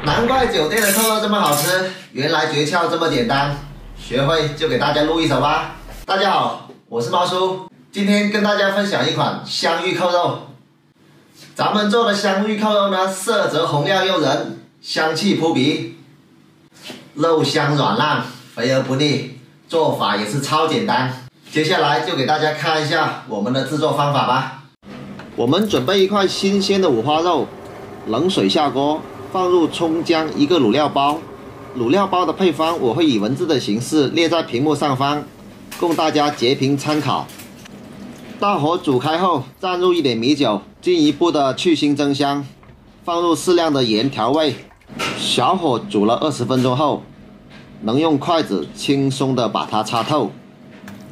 难怪酒店的扣肉这么好吃，原来诀窍这么简单，学会就给大家录一手吧。大家好，我是猫叔，今天跟大家分享一款香芋扣肉。咱们做的香芋扣肉呢，色泽红亮诱人，香气扑鼻，肉香软烂，肥而不腻，做法也是超简单。接下来就给大家看一下我们的制作方法吧。我们准备一块新鲜的五花肉，冷水下锅。 放入葱姜1个卤料包，卤料包的配方我会以文字的形式列在屏幕上方，供大家截屏参考。大火煮开后，蘸入一点米酒，进一步的去腥增香，放入适量的盐调味。小火煮了20分钟后，能用筷子轻松的把它插透，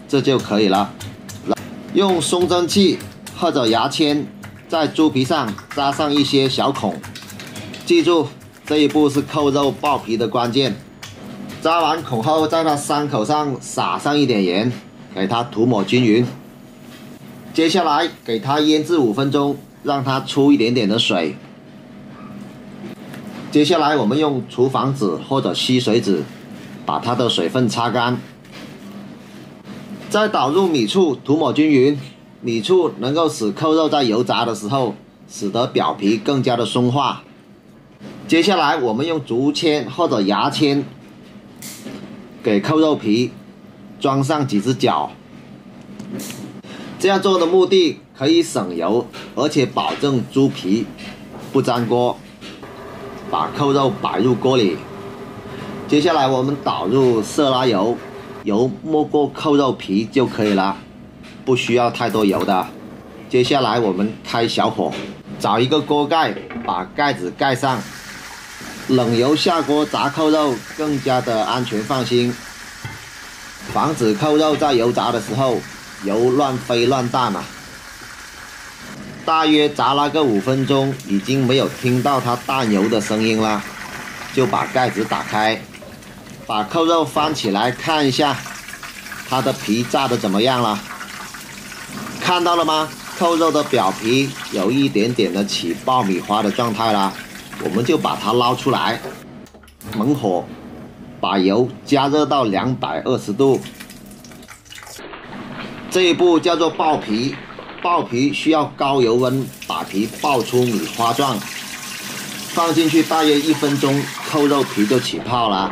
这就可以了。用松针器或者牙签在猪皮上扎上一些小孔。 记住，这一步是扣肉爆皮的关键。扎完孔后，在它伤口上撒上一点盐，给它涂抹均匀。接下来给它腌制5分钟，让它出一点点的水。接下来我们用厨房纸或者吸水纸，把它的水分擦干。再倒入米醋，涂抹均匀。米醋能够使扣肉在油炸的时候，使得表皮更加的松化。 接下来，我们用竹签或者牙签给扣肉皮装上几只角。这样做的目的可以省油，而且保证猪皮不粘锅。把扣肉摆入锅里，接下来我们倒入色拉油，油没过扣肉皮就可以了，不需要太多油的。接下来我们开小火，找一个锅盖，把盖子盖上。 冷油下锅炸扣肉更加的安全放心，防止扣肉在油炸的时候油乱飞乱弹啊。大约炸了个5分钟，已经没有听到它弹油的声音了，就把盖子打开，把扣肉翻起来看一下，它的皮炸的怎么样了？看到了吗？扣肉的表皮有一点点的起爆米花的状态了。 我们就把它捞出来，猛火把油加热到220度。这一步叫做爆皮，爆皮需要高油温把皮爆出米花状。放进去大约1分钟，扣肉皮就起泡了。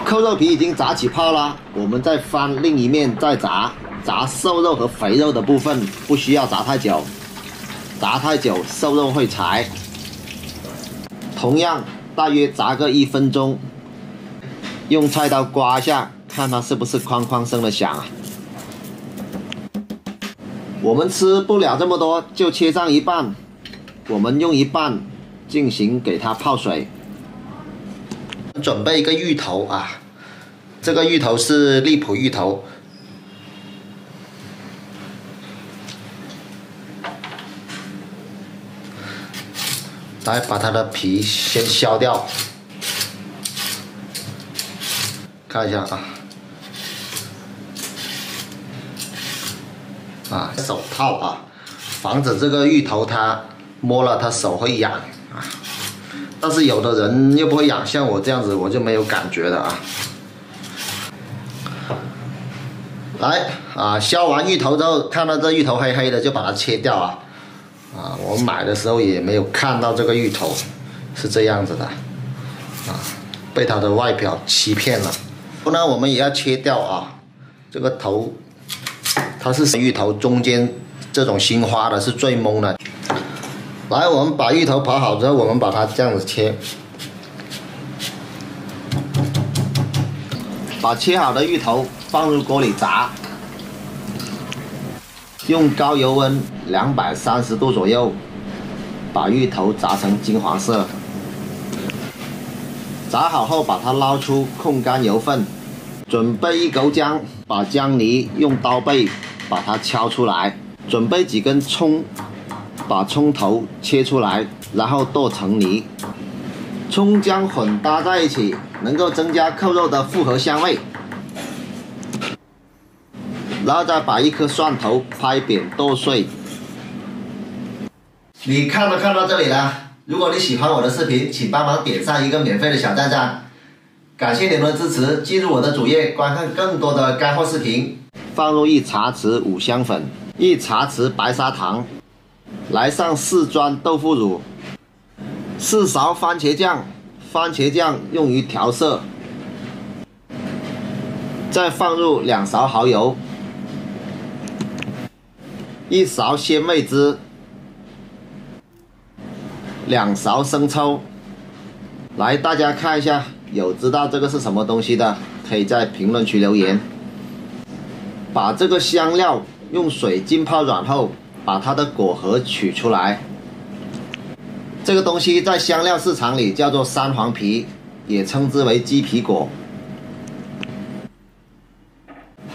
扣肉皮已经炸起泡了，我们再翻另一面再炸。炸瘦肉和肥肉的部分不需要炸太久。 炸太久，瘦肉会柴。同样，大约炸个1分钟，用菜刀刮一下，看它是不是哐哐声的响啊。我们吃不了这么多，就切上一半。我们用一半进行给它泡水。准备一个芋头啊，这个芋头是荔浦芋头。 来把它的皮先削掉，看一下手套啊，防止这个芋头它摸了它手会痒啊。但是有的人又不会痒，像我这样子我就没有感觉的啊。来啊，削完芋头之后，看到这芋头黑黑的就把它切掉啊。 我买的时候也没有看到这个芋头是这样子的，被它的外表欺骗了。那我们也要切掉啊，这个头，它是芋头中间这种心花的是最懵的。来，我们把芋头刨好之后，我们把它这样子切，把切好的芋头放入锅里炸。 用高油温230度左右，把芋头炸成金黄色。炸好后，把它捞出，控干油分。准备1勾姜，把姜泥用刀背把它敲出来。准备几根葱，把葱头切出来，然后剁成泥。葱姜混搭在一起，能够增加扣肉的复合香味。然后再把1颗蒜头拍扁剁碎，你看都看到这里了，如果你喜欢我的视频，请帮忙点上一个免费的小赞赞，感谢你们的支持。进入我的主页观看更多的干货视频。放入1茶匙五香粉，1茶匙白砂糖，来上4砖豆腐乳，4勺番茄酱，番茄酱用于调色。再放入2勺蚝油，1勺鲜味汁，2勺生抽。来，大家看一下，有知道这个是什么东西的，可以在评论区留言。把这个香料用水浸泡软后，把它的果核取出来。这个东西在香料市场里叫做三黄皮，也称之为鸡皮果。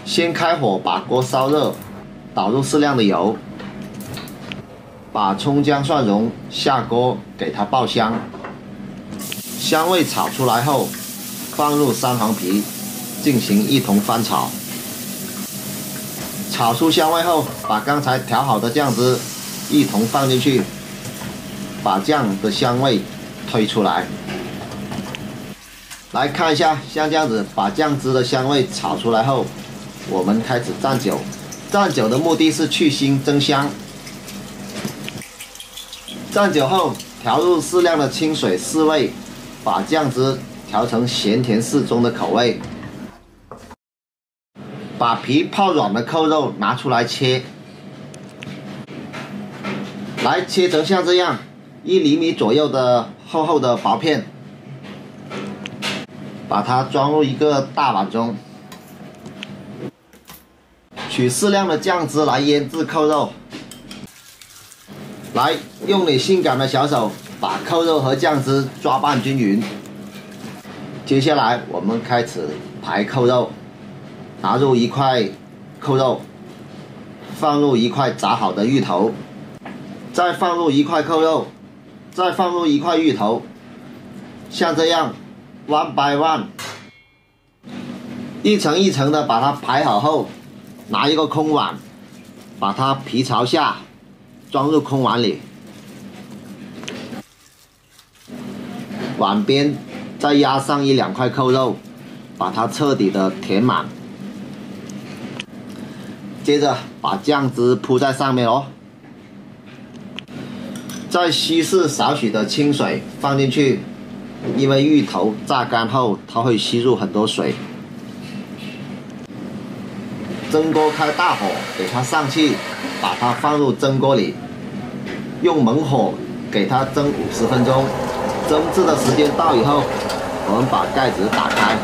先开火把锅烧热，倒入适量的油，把葱姜蒜蓉下锅给它爆香，香味炒出来后，放入三黄皮，进行一同翻炒。炒出香味后，把刚才调好的酱汁一同放进去，把酱的香味推出来。来看一下，像这样子，把酱汁的香味炒出来后，我们开始蘸酒。蘸酒的目的是去腥增香。蘸酒后，调入适量的清水试味，把酱汁调成咸甜适中的口味。把皮泡软的扣肉拿出来切，来切成像这样1厘米左右的厚厚的薄片，把它装入一个大碗中，取适量的酱汁来腌制扣肉。来，用你性感的小手把扣肉和酱汁抓拌均匀。接下来我们开始排扣肉。拿入1块扣肉，放入1块炸好的芋头，再放入1块扣肉，再放入1块芋头，像这样 one by one， 一层一层的把它排好后，拿一个空碗，把它皮朝下装入空碗里，碗边再压上1、2块扣肉，把它彻底的填满。接着把酱汁铺在上面哦，再稀释少许的清水放进去，因为芋头榨干后它会吸入很多水。蒸锅开大火，给它上气，把它放入蒸锅里，用猛火给它蒸50分钟。蒸制的时间到以后，我们把盖子打开，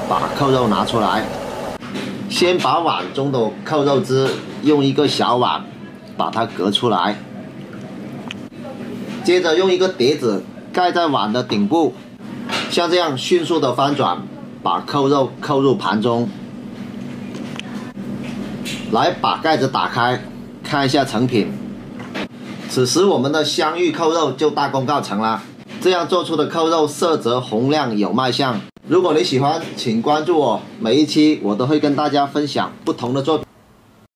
把扣肉拿出来。先把碗中的扣肉汁用一个小碗把它隔出来，接着用一个碟子盖在碗的顶部，像这样迅速的翻转，把扣肉扣入盘中。来，把盖子打开，看一下成品。此时我们的香芋扣肉就大功告成了。这样做出的扣肉色泽红亮有卖相。如果你喜欢，请关注我，每一期我都会跟大家分享不同的作品。